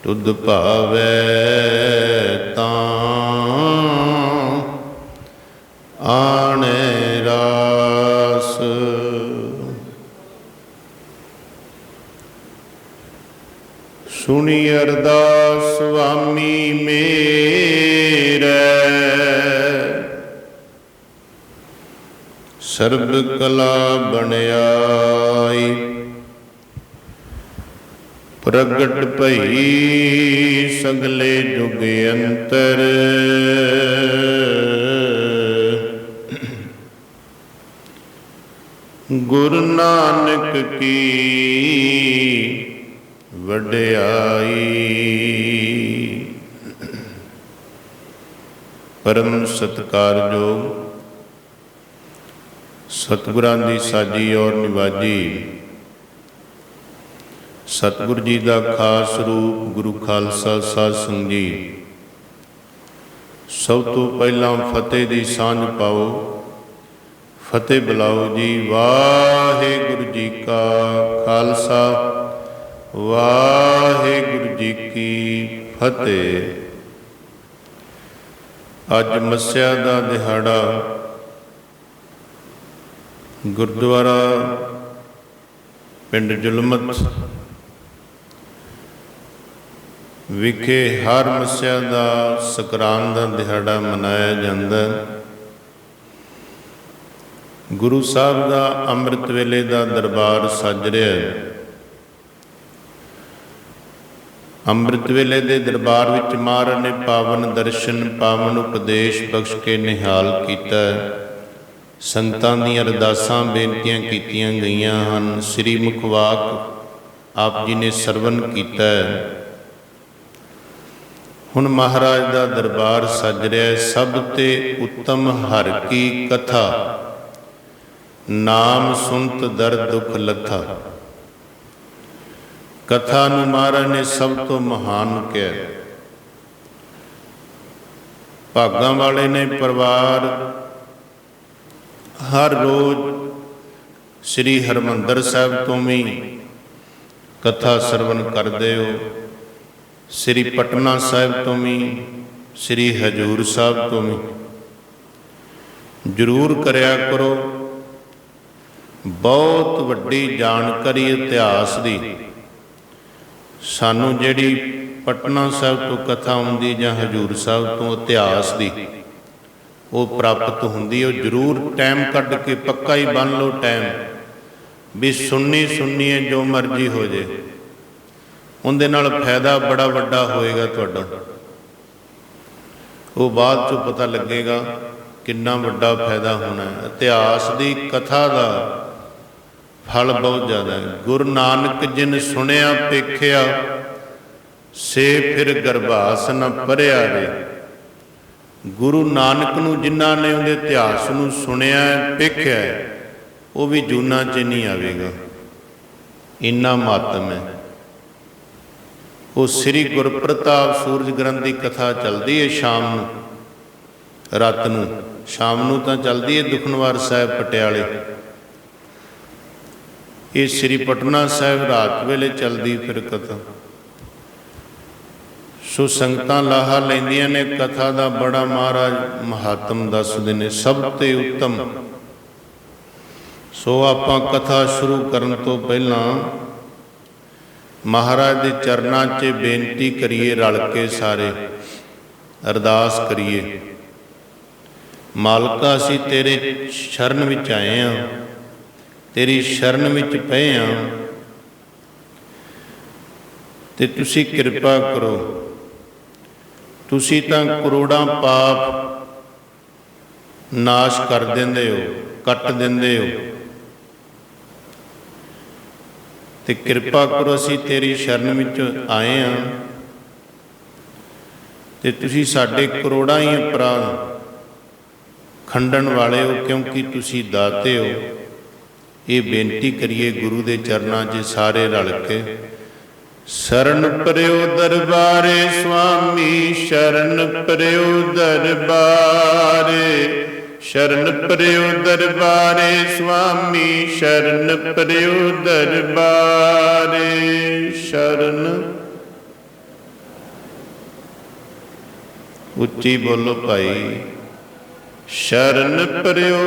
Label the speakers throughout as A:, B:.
A: तुध भावै तां आणे रास। सुनी अरदास स्वामी मेरै, सर्ब कला बनियाई। प्रगट भई सगले जुग अंतर, गुरु नानक की वड्याई। परम सत्कारयोग सतगुरां दी साजी और निवाजी सतगुरु जी का खास रूप गुरु खालसा साध संगत जी, सब तो पहला फतेह की सांझ पाओ। फतेह बुलाओ जी। वाहिगुरु जी का खालसा, वाहिगुरु जी की फतेह। अज मस्या का दिहाड़ा गुरुद्वारा पिंड जुलमत विखे हर मस्या का संक्रांत का दिहाड़ा मनाया जाता है। गुरु साहब का अमृत वेले का दरबार सज रहा है। अमृत वेले के दरबार विच महाराज ने पावन दर्शन पावन उपदेश बख्श के निहाल किया। संगतां दी अरदासां बेनतियां कीतियां गईयां हन। श्री मुखवाक आप जी ने सरवण किया है। हुण महाराज का दरबार सज रहा है। सब ते उत्तम हर की कथा, नाम सुनत दर दुख लथा। कथा नूं महाराज ने सब तो महान कहा। भागां वाले ने परिवार हर रोज श्री हरमंदर साहिब तो भी कथा सरवण करते हो। श्री पटना साहिब तो भी, श्री हजूर साहिब तो भी जरूर करया करो। बहुत वड्डी जानकारी इतिहास की सानू जिहड़ी पटना साहिब तो कथा आउंदी जां हजूर साहिब तो इतिहास की वो प्राप्त होंदी। जरूर टाइम कढ़ के पक्का ही बन लो टाइम भी सुननी है जो मर्जी हो जाए। उनदे नाल फायदा बड़ा वड्डा होएगा तुहाडा। वो बाद चों पता लगेगा कितना वड्डा फायदा होना है। इतिहास की कथा का फल बहुत ज़्यादा है। गुरु नानक जिन सुनिया पेखिया, से फिर गर्भास न भरिया रे। गुरु नानक नूं जिन्हां ने उहदे इतिहास नूं सुनिया पेखिया है, वो भी जूना च नहीं आवेगा। इन्ना मातम है। वो श्री गुरप्रताप सूरज ग्रंथ की कथा चलती है शाम नूं, रात नूं। शाम नूं तां चलती है दुखनवार साहिब पटियाले। ये श्री पटना साहिब रात वेले चलती फिर कथा। सो संगतां लाहा लैंदियां ने कथा का बड़ा महाराज महात्म दसदे ने। सब ते उत्तम। सो आपां कथा शुरू करन तो पहलां महाराज के चरनां 'च बेनती करिए, रल के सारे अरदास करिए। मालका असीं तेरे शरण विच आए हैं, तेरी शरण विच पए हैं, ते तुसीं किरपा करो। तुसीं तां करोड़ां पाप नाश कर देंदे हो, कट देंदे हो, ते किरपा करो। असीं तेरी शरण विच आए हैं ते तुसीं साडे करोड़ां ही अपराध खंडन वाले हो, क्योंकि तुसीं दाते हो। ये बेनती करिए गुरु के चरनां 'च सारे रल के। शरण परयो दरबारे स्वामी, शरण परयो दरबारे। शरण पर्यो दरबारे स्वामी शरण पर्यो दरबारे। शरण उच्ची बोलो भाई, शरण पर्यो।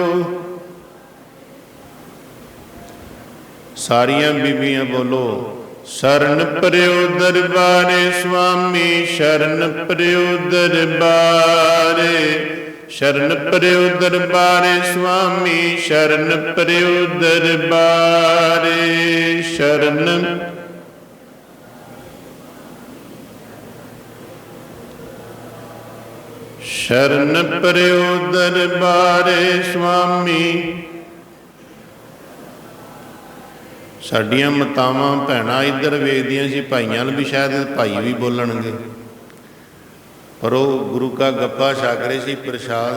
A: सारियां बीबियां बोलो, शरण पर्यो दरबारे स्वामी शरण पर्यो दरबारे। शरण पर्यो दरबारे स्वामी शरण पर्यो दरबारे। शरण शरण पर्यो दरबारे स्वामी। साडियां मातावां भैणां इधर वेखदियां सी, भाईयां भी शायद भाई भी बोलणगे, पर वो गुरु का गप्पा छक रहे सी प्रसाद।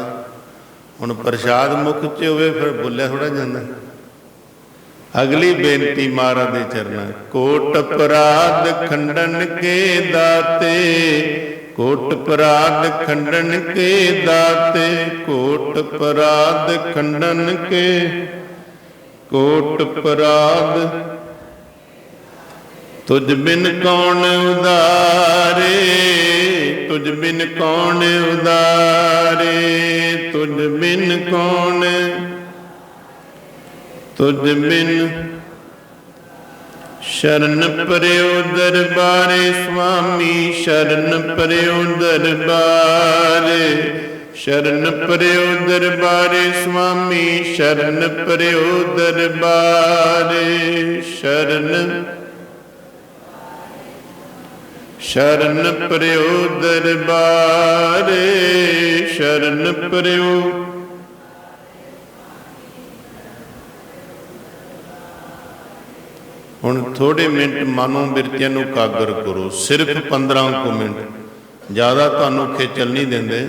A: हुण प्रसाद मुख च होवे फिर बोलिया थोड़ा जांदा। अगली बेनती महाराज दे चरणां। कोट अपराध खंडन के दाते कोट अपराध खंडन के दाते। कोट अपराध खंडन के कोट अपराध तुझ बिन कौन उदारे। तुझ बिन कौन उदारे। तुझ बिन कौन तुझ बिन। शरण पर्यो दरबारे स्वामी शरण पर्यो दरबारे। शरण पर्यो दरबारे स्वामी शरण पर्यो दरबारे। शरण शरण पर्यो दरबारे। शरण पर्यो। हुण थोड़े मिनट मानो बिरतियां नूं कागर करो, सिर्फ 15 को मिनट, ज़्यादा तुहानूं खेचल नहीं देंदे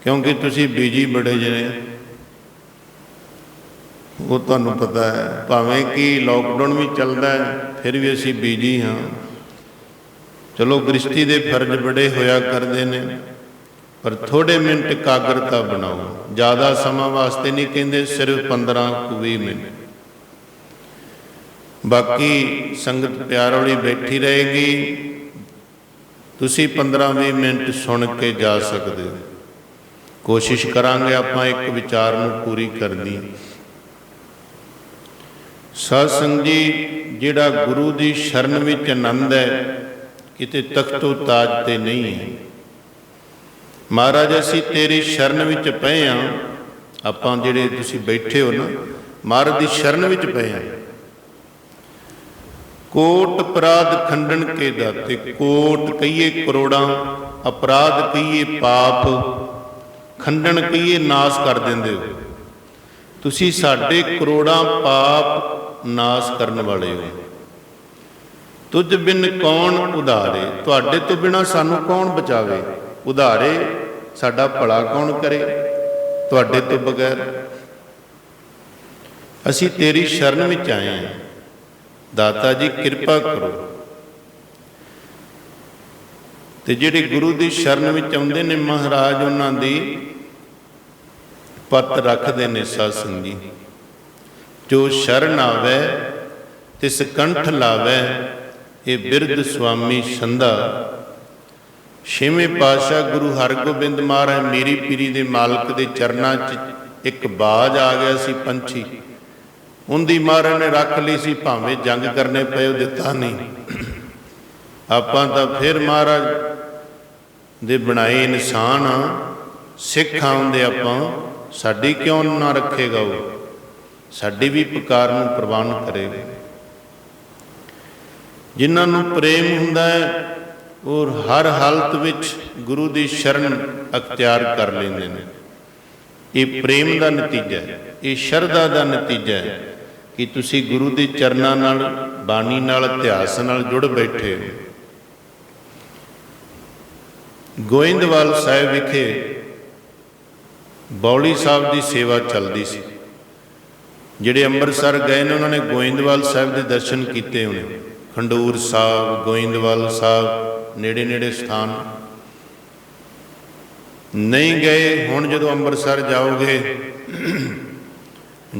A: क्योंकि तुसी बिजी बड़े जने। वो तुहानूं पता है, भावें कि लॉकडाउन भी चलदा है फिर भी असीं बिजी हाँ। चलो गृहस्थी दे फर्ज बड़े होया करदे ने, पर थोड़े मिनट कागरता बनाओ। ज़्यादा समा वास्ते नहीं कहिंदे, सिर्फ 15-20 मिनट। बाकी संगत प्यार वाली बैठी रहेगी, तुसी 15-20 मिनट सुन के जा सकते हो। कोशिश करांगे आपां एक विचार नूं पूरी करनी। साध संगत जी, जिहड़ा गुरु दी शरण विच आनंद है किते तख्तो ताज ते नहीं है। महाराज असीं तेरी शरण विच पए हां। आपां जिहड़े तुसीं बैठे हो ना, महाराज दी शरण विच पए हां। कोट अपराध खंडन के दाते। कोट कहिए करोड़ां, अपराध कहिए पाप, खंडन कहिए नाश कर देंदे हो। तुसीं साडे करोड़ां पाप नाश करन वाले हो। तुझ बिन कौन उधारे। तुहाडे तो बिना सानू कौन बचावे। उधारे साडा भला कौन करे तुहाडे तो बगैर। असीं तेरी शरण विच आए हैं, दाता जी किरपा करो। ते जिहड़े गुरु दी शरण विच आउंदे ने महाराज, उन्हां दी पत रखदे ने साध संगत जी। जो शरण आवे तिस कंठ लावे, ये बिरध स्वामी संधा। छेवें पातशाह गुरु हरगोबिंद महाराज मेरी पीरी दे मालक दे चरनां च एक बाज आ गया सी पंछी। उनकी महाराज ने रख ली सी, भावें जंग करने पे दिता नहीं। आपां तां फिर महाराज दे बनाए इंसान आ, सिख आउंदे आपां, साडी क्यों ना रखेगा वो, साडी भी पुकार नूं प्रवान करेगा। जिन्हां नूं प्रेम हुंदा है और हर हालत विच गुरु दी शरण अख्तियार कर लैंदे ने। ये प्रेम दा नतीजा है, ये शरधा दा नतीजा है कि तुसी गुरु दी चरनां नाल, बाणी नाल, इतिहास नाल जुड़ बैठे हो। गोइंदवाल साहिब विखे बौली साहब की सेवा चलती सी। जिहड़े अंमृतसर गए ने उन्होंने गोइंदवाल साहब के दर्शन किए होने। खंडूर साहब, गोइंदवाल साहब, नेड़े नेड़े स्थान। नहीं गए, हुण जदों अंम੍ਰਿਤਸਰ जाओगे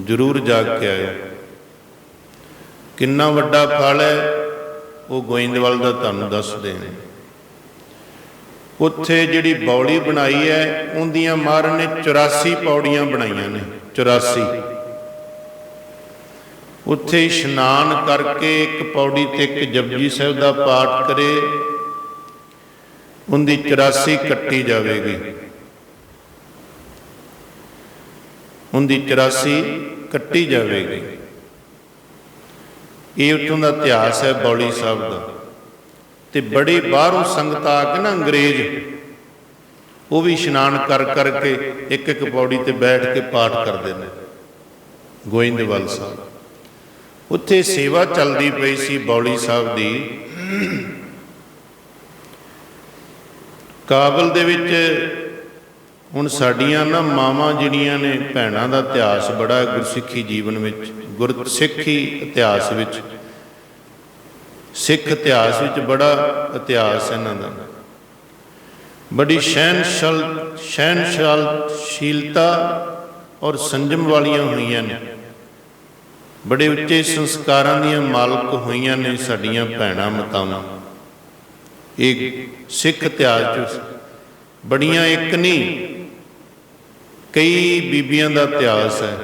A: जरूर जाग के आयो। किन्ना वड्डा फल है वो गोइंदवाल दा तुहानूं दसदे हैं। उत्थे जिहड़ी बौली बनाई है उहदियां महाराज ने 84 पौड़ियां बनाईयां ने, 84। उत्थे इशनान करके एक पौड़ी ते एक जपजी साहिब दा पाठ करे, उनकी 84 कट्टी जाएगी, उनकी 84 कट्टी जाएगी। ये उत्थों का इतिहास है बौली साहब का। तो बड़ी बाहरों संगत आके ना अंग्रेज वो भी इशनान कर करके एक एक पौड़ी ते बैठ के पाठ करते हैं। गोइंदवाल साहब उत्थे सेवा चलती पई सी बौली साहब की। काबल दे विच हुण साडियां ना मावां जिहड़ियां ने भैणां दा इतिहास बड़ा है गुरसिੱਖੀ जीवन विच, गुरसिੱਖੀ इतिहास विच, सिख इतिहास विच बड़ा इतिहास इन्हां दा। बड़ी सहनशीलता और संयम वालियां होईयां ने, बड़े उच्चे संस्कारां दियां मालक होईयां ने साडियां भैणां मातावां। एक सिख इतिहास बड़ियां एक नहीं कई बीबियां का इतिहास है,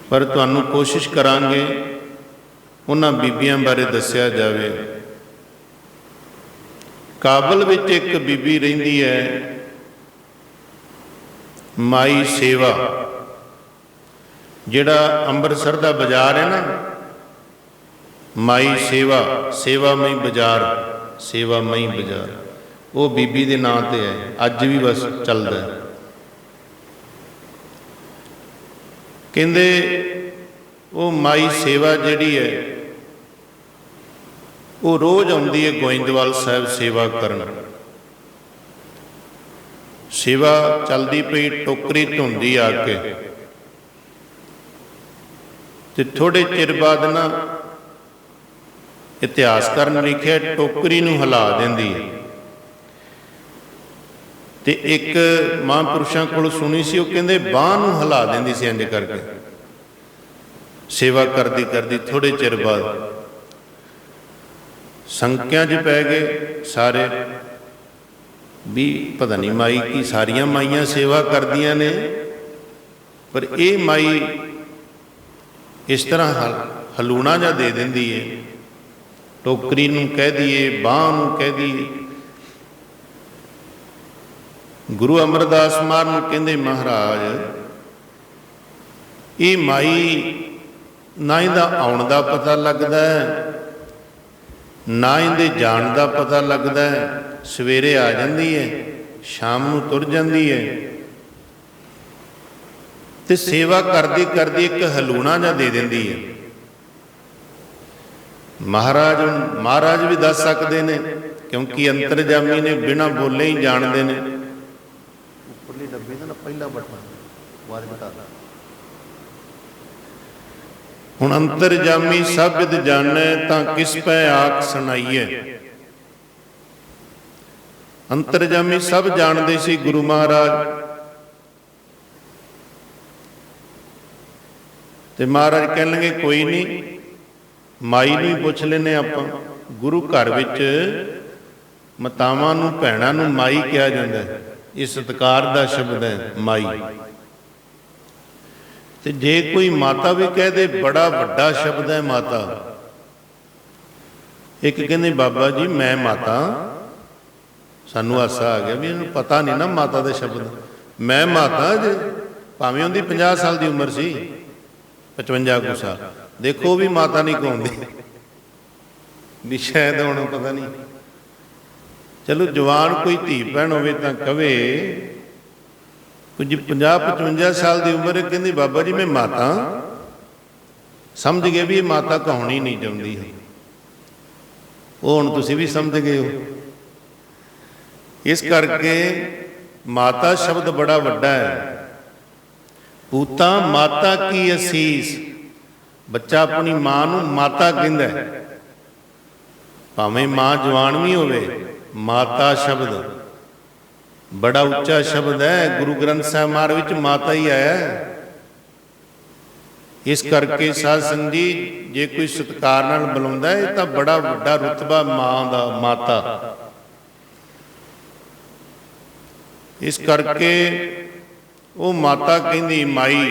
A: पर तुहानूं कोशिश करांगे उन्हां बीबियां बारे दस्सिया जावे। काबल विच एक बीबी रहिंदी है माई सेवा, जिहड़ा अंम੍ਰਿਤਸਰ दा बाजार है ना, माई सेवा, सेवामई बाजार, सेवामई बाजार, वो बीबी के नाम से है, अज भी बस चलता है। कहते वो माई सेवा जिहड़ी है वो रोज़ आउंदी है गोइंदवाल साहब सेवा करन। सेवा चलती पई, टोकरी धुंदी आके ते थोड़े चिर बाद ना इतिहासकार ने लिखिया टोकरी नूं हिला देंदी है। ते एक महापुरुषों को सुनी सी, वो कहंदे बांह नूं हिला देंदी सी इंज करके। सेवा करदी करदी थोड़े चिर बाद संख्या च पै गए सारे भी, पता नहीं माई की सारियां माइयां सेवा करदियां ने, पर ये माई इस तरह हलूणा जा दे देंदी है। टोकरी नूं कह दीए, बांह नूं कह दीए। गुरु अमरदास महाराज नूं कहंदे महाराज ये माई ना इहदा आउण दा पता लगदा है, ना इहदे जाण दा पता लगदा है। सवेरे आ जांदी है, शाम नूं तुर जांदी है, ते सेवा करदी करदी एक हलूणा जा दे देंदी है। महाराज भी दस सकते हैं, क्योंकि अंतरजामी ने बिना बोले ही जानते हैं। उपरली डब्बी का ना पहला बटन आवाज बता दा। हुण अंतरजामी सब विद जाने तां किस पै आख सुनाइए। अंतरजामी सब जानते सी गुरु महाराज, ते महाराज कह लगे कोई नहीं, माई नूं पुछ लेने आपां। गुरु घर विच मातावां नूं भैणां नूं माई कहा जाता है, ये सत्कार दा शब्द है माई। ते जे कोई माता भी कह दे बड़ा वड्डा शब्द है माता। एक कहते बाबा जी मैं माता, सानू हासा आ गया भी इन्हूं पता नहीं ना माता दे शब्द। मैं माता जे भावें उहदी 50 साल की उम्र सी, 55 कुछ साल, देखो भी माता नहीं कहती भी, शायद हुण पता नहीं। चलो जवान कोई धी भैन होवे तां कवे, कुछ 50-55 साल की उम्र कहती बाबा जी मैं माता, समझ गए भी ये माता कहनी नहीं चाहती है। वो हुण तुसीं भी समझ गए हो। इस करके माता शब्द बड़ा वड्डा है। पूता माता की असीस, बच्चा अपनी मां नूं माता कहंदा है, भावें मां जवान भी होवे, माता शब्द बड़ा उच्चा शब्द है, गुरु ग्रंथ साहिब महाराज विच माता ही आया। इस करके साध संगत जी जे कोई सत्कार नाल बुलाउंदा है तां बड़ा वड्डा रुतबा मां दा, माता। इस करके वो माता कहंदी, माई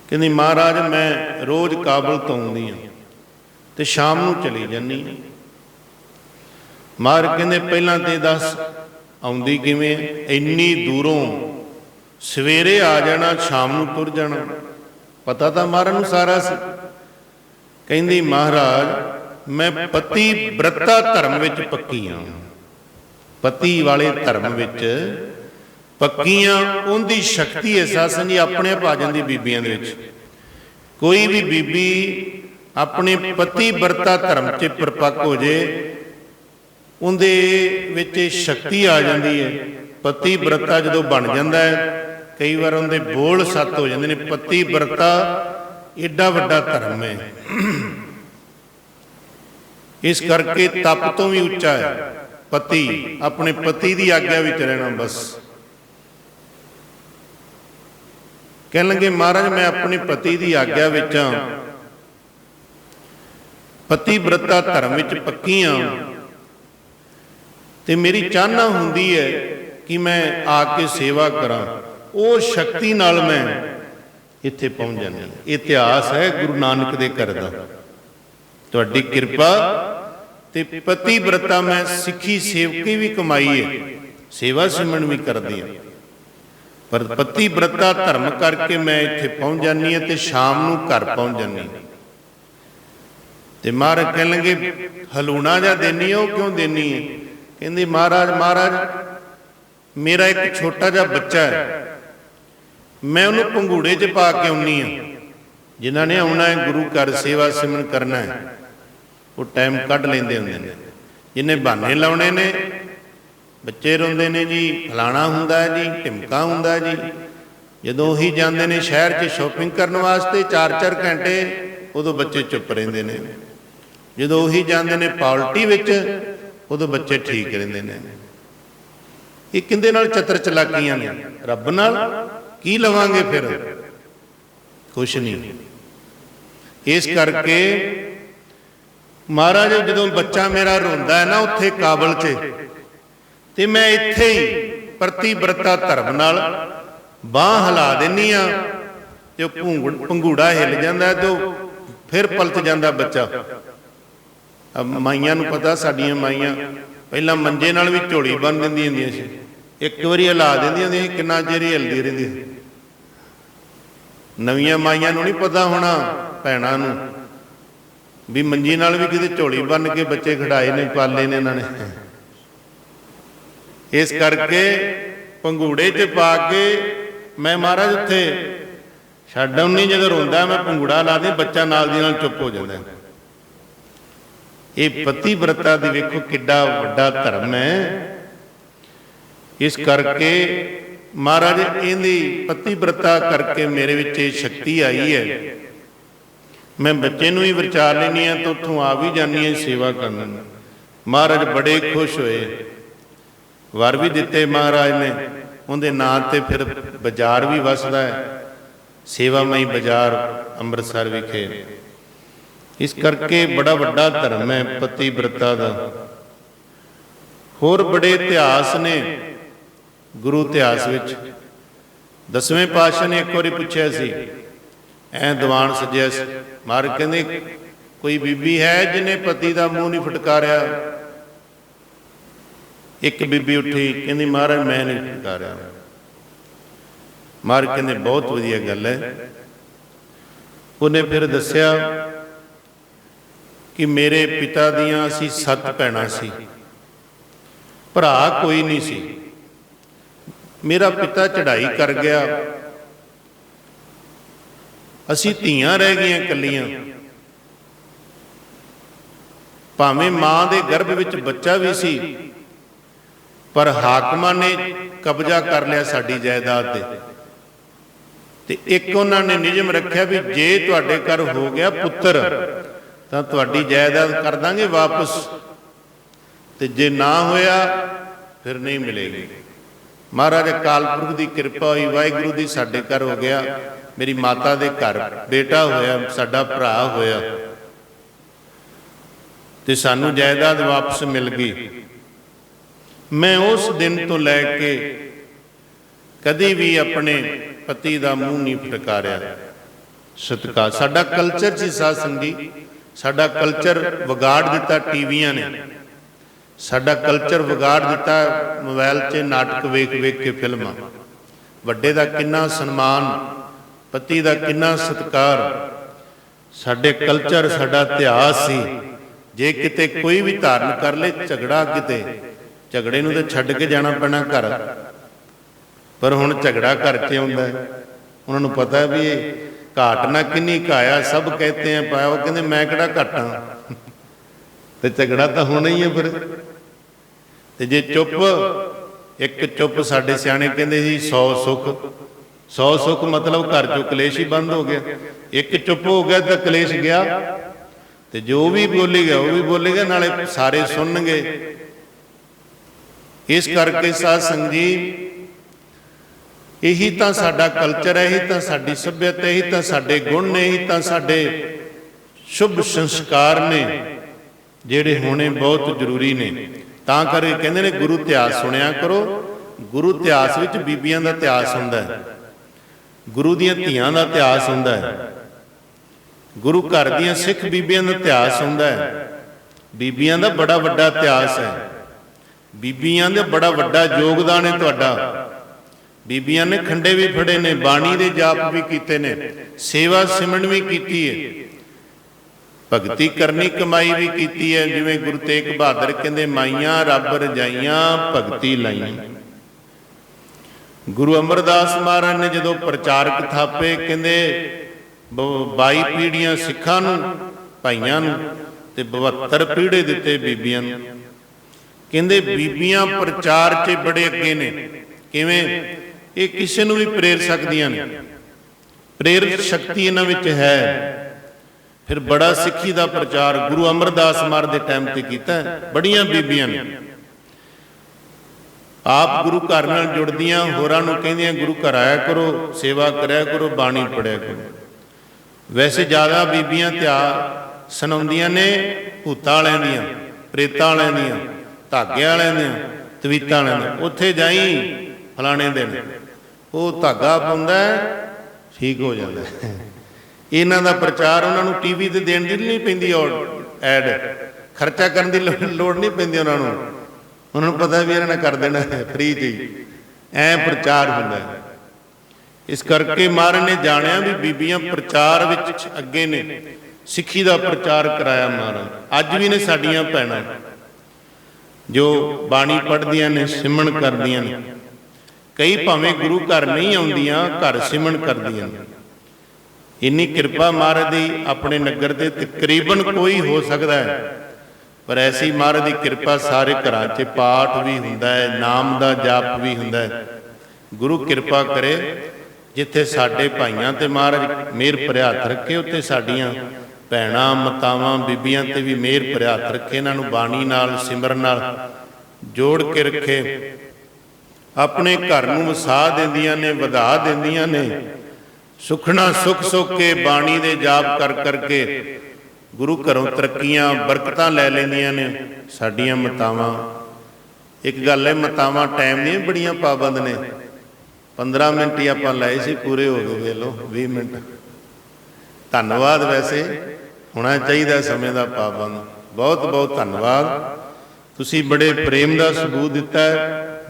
A: कहंदी महाराज मैं रोज़ काबल तो आउंदी हां ते शाम नूं चली जानी। महाराज कहंदे पहलां ते दस आउंदी किवें? इन्नी दूरों सवेरे आ जाना, शाम नूं तुर जाना। पता तो महाराज नूं सारा सी। कहंदी महाराज मैं पति व्रता धर्म विच पक्की हां, पति वाले धर्म विच पक्की हां। उहदी शक्ति है साध संगत जी अपने आप आ जांदी बीबियां दे विच। कोई भी बीबी अपने पति व्रता धर्म च परिपक्व हो जाए, उहदे विच शक्ति आ जाती है। पति व्रता जदों बन जाता है, कई बार उनके बोल सत्त हो जाते हैं। पति व्रता एडा वड्डा धर्म है, इस करके तप तो भी उच्चा है। पति अपने पति की आग्ञा विच रहना। बस कह लगे महाराज मैं अपने पति की आग्ञा विच हां, पति व्रता धर्म विच पक्की हां, ते मेरी चाहना हुंदी है कि मैं आके सेवा करां। वो शक्ति नाल मैं इत्थे पहुंच जानी। इतिहास है गुरु नानक दे घर दा, तुहाडी किरपा ते पति व्रता मैं सिੱਖੀ सेवकी भी कमाई है, सेवा सिमरन भी करदी हां, पर पति व्रता धर्म करके मैं इत्थे पहुंच जानी है ते शाम नूं घर पहुंच जानी। ते महाराज कह लगे हलूणा जा देनी है, क्यों देनी है? कहंदी महाराज महाराज मेरा एक छोटा जा बच्चा है, मैं उन्होंने पंघूड़े च पा के आउनी हाँ। जिन्हों ने आना है गुरु घर सेवा सिमरन करना है, वो टाइम कढ़ लेंदे हुंदे ने। जिन्हें बहाने लाने ने, बच्चे रोंदे ने जी, फलाना हुंदा है जी, ढिमका हुंदा है जी। जदों ही जांदे ने शहर च शॉपिंग करने वास्ते 4-4 घंटे, उदों बच्चे चुप रहिंदे ने। जदों ही जांदे ने पार्टी विच, उदों बच्चे ठीक रहिंदे ने। ये किंदे नाल चतर चलाकियां ने? रब नाल की लवांगे फिर? कुछ नहीं। इस करके महाराज जदों बच्चा मेरा रोंदा है ना उत्थे काबल च, ते मैं इत्थे ही प्रति व्रता धर्म नाल बांह हिला दिंदी हां, ते पंघूड़ा हिल जांदा तो फिर पलट जांदा बच्चा। अब माइयां नूं पता, साडियां माइयां पहला मंजे नाल भी झोली बन दिंदियां हुंदियां सी, एक बारी हिला दिंदियां हुंदियां सी, किन्ना चिर हिलदी रहिंदी। नवीआं माइयां नूं नहीं पता होना, भैणां नूं भी मंजी नाल भी किते झोली बन के बच्चे खिडाए ने, पाले ने इन्हां ने। इस करके पंघूड़े च पा के मैं महाराज उत्थे छड्ड आउनी। जदों रोंदा मैं पंघूड़ा ला दी, बच्चा नाल दी नाल चुप हो जांदा। ये पति व्रता दी वेखो किड्डा वड्डा धर्म है। इस करके महाराज इहदी पति व्रता करके मेरे विच शक्ति आई है। मैं बच्चे नूं ही विचार लैनी है तो उत्थों आ भी जानी है सेवा करन। महाराज बड़े खुश होए, वर भी दिते महाराज ने। उहदे नां ते फिर बाजार भी वसदा है, सेवामई बाजार अंमृतसर विखे। इस करके बड़ा वड्डा धर्म है पति व्रता दा। होर बड़े इतिहास ने गुरु इतिहास विच। 10वें पातशाह ने एक बारी पुछया सी, ऐ दीवान सजिया सी, महाराज कहंदे कोई बीबी है जिन्हें पति का मूँह नहीं फटकारिया? एक बीबी उठी, कहंदी महाराज मैं नहीं फटकारिया। महाराज कहंदे बहुत वधिया गल है। उन्हें फिर दस्या कि मेरे पिता दियां असीं 7 भैणां सी, भरा कोई नहीं सी। मेरा पिता चढ़ाई कर गया, असीं धीआं रह गईआं कल्लियां। भावें मां दे गर्भ विच बच्चा भी सी, पर हाकमां ने कब्जा कर लिया साडी जायदाद ते एक उन्हां ने नियम रखिया भी जे तुहाडे घर हो गया पुत्र तां तुहाडी जायदाद कर दांगे वापस, ते जे ना होया फिर नहीं मिलेगी। महाराज अकाल पुरख की किरपा हुई, वाहिगुरू दी साडे घर हो गया, मेरी माता दे घर बेटा होया, साडा भरा होया, ते सानू जायदाद वापस मिल गई। मैं उस दिन तो लैके कदी भी अपने पति का मूँह नहीं फटकारिया। सत्कार साडा कल्चर सी साध संगी, साडा कल्चर विगाड़ दिता टीवियां ने, साडा कल्चर विगाड़ दिता मोबाइल 'च नाटक वेख वेख के फिल्मां। वड्डे दा किन्ना सन्मान, पति दा किन्ना सत्कार, साडे कल्चर साडा इतिहास सी। जे किते कोई भी धारण कर ले झगड़ा, किते झगड़े नूं तां छड्ड के जाना पैना घर, पर हुण झगड़ा घर 'च आउंदा है। उन्हां नूं पता है भी घाट ना किन्नी घाया, सब कहते हैं पाया, वो कहते मैं किहड़ा घाटा, ते झगड़ा तो होना ही है। फिर ते जे चुप, एक चुप साडे सियाणे कहंदे जी 100 सुख, 100 सुख मतलब घर चों कलेश ही बंद हो गया। एक चुप हो गया तो कलेश गया, ते जो भी बोलेगा वो भी बोलेगा, नाले सारे सुनणगे। इस करके साध संग जी यही तो साडा कल्चर है, यही तो साडी सभ्यता, यही तो साडे गुण ने, यही तो साडे शुभ संस्कार ने जिहड़े होने बहुत जरूरी ने। तां करके कहंदे ने गुरु इतिहास सुनिया करो। गुरु इतिहास विच बीबियां दा इतिहास हुंदा है, गुरु दीयां धीआं दा इतिहास हुंदा है, गुरु घर दीयां सिख बीबियां दा इतिहास हुंदा है। बीबियां दा बड़ा वड्डा इतिहास है, बीबियां दे बड़ा वड्डा योगदान है तुहाडा। बीबियां ने खंडे भी फड़े ने, बाणी दे जाप भी कीते ने, सेवा सिमरन भी कीती है, भगती करनी कमाई भी कीती है। जिवें गुरु तेग बहादुर कहंदे माइयां रब रजाइयां भगती लाइयां। गुरु अमरदास महाराज ने जदों प्रचारक थापे, कहंदे 22 पीढ़ियां सिखां नूं, भाइयां नूं, ते 72 पीढ़े दिते बीबियां नूं। कहंदे बीबियां प्रचार 'च बड़े अगे ने। किवें? ये किसी नूं भी प्रेर सकदियां ने, प्रेरित शक्ति इन्हां विच है। फिर बड़ा सिੱਖੀ ਦਾ प्रचार गुरु अमरदास महाराज के टाइम ते कीता। बड़ियां बीबियां ने आप गुरु घर नाल जुड़दियां, होरां नूं कहंदियां गुरु घर आया करो, सेवा करया करो, बाणी पढ़िया करो। वैसे ज़्यादा बीबियां त्यार सुणाउंदियां ने भूतां वालियां दियां, प्रेतां वालियां दियां, धागे वालियां दियां, तवीतां वालियां दियां। उत्थे जाई फलाणे दिन वो धागा पाउंदा ठीक हो जाता है। इन्हां दा प्रचार उन्हां नूं टीवी ते देण दी नहीं पैंदी, ऐड खर्चा करन दी लोड़ नहीं पैंदी उन्हां नूं। उन्हां नूं पता भी इन्हां ने कर देना है फ्री च ही, ऐ प्रचार हुंदा है। इस करके महाराज ने जाणिया भी बीबियां प्रचार विच अगे ने, सिੱਖੀ दा प्रचार कराया महाराज। अज भी ने साडियां भैणां जो बाणी पढ़दियां ने, सिमरन करदियां ने। कई भावें गुरु घर नहीं आउंदियां, घर सिमरन करदियां ने। इन्नी किरपा महाराज दी अपने नगर ते तकरीबन कोई हो सकता है, पर ऐसी महाराज दी किरपा सारे घरां 'च पाठ भी हुंदा है, नाम दा जाप भी हुंदा है। गुरु किरपा करे जिथे साडे भाइयां ते महाराज मेहर भरिया हत्थ रखे, उत्थे साडियां भैणां मातावां बीबियां ते भी मेहर भरिया हत्थ रखे। इन्हां नूं बाणी नाल सिमरन नाल जोड़ के रखे, अपने घर नूं वसा देंदियां ने, वधा देंदियां ने। सुखना सुख सुख के बाणी दे जाप कर करके गुरु घरों तरक्कियां बरकतां लै लैंदियां ने साडियां मातावां। एक गल है, मातावां टाइम दी बड़ियां पाबंद ने। 15 मिनट ही आपां लाए सी, पूरे हो गए, वे लो 20 मिनट। धन्नवाद, वैसे होना चाहिए समय का पाबंद। बहुत बहुत धन्नवाद, तुसी बड़े प्रेम का सबूत दिता है,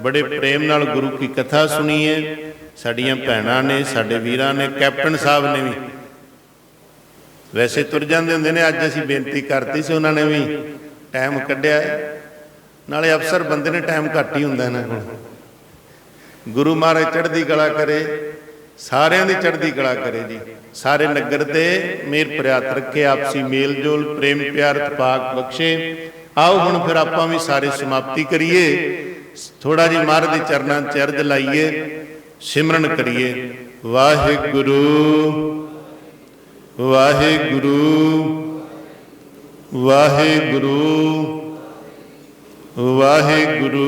A: बड़े प्रेम नाल गुरु की कथा सुनी है। साडियां भैणां ने, साडे वीरां ने, कैप्टन साहब ने भी वैसे तुर जाते होंदे ने, अज असीं बेनती करती सी, उन्होंने भी टाइम कढ़िया। नाले अफसर बंदे ने टाइम घट ही हुंदा इन्हां कोल। गुरु महाराज चढ़दी कला करे, सारियां दी चढ़दी कला करे जी। सारे नगर ते मेहर भरिया हत्थ रखे, आपसी मेल जोल, प्रेम प्यार इतफाक बख्शे। आओ हुण फिर आपां भी सारे समाप्ति करिए। थोड़ा जी महाराज दे चरनां च अर्ज लाइए, सिमरन करिए। वाहिगुरु वाहिगुरु वाहिगुरु वाहिगुरु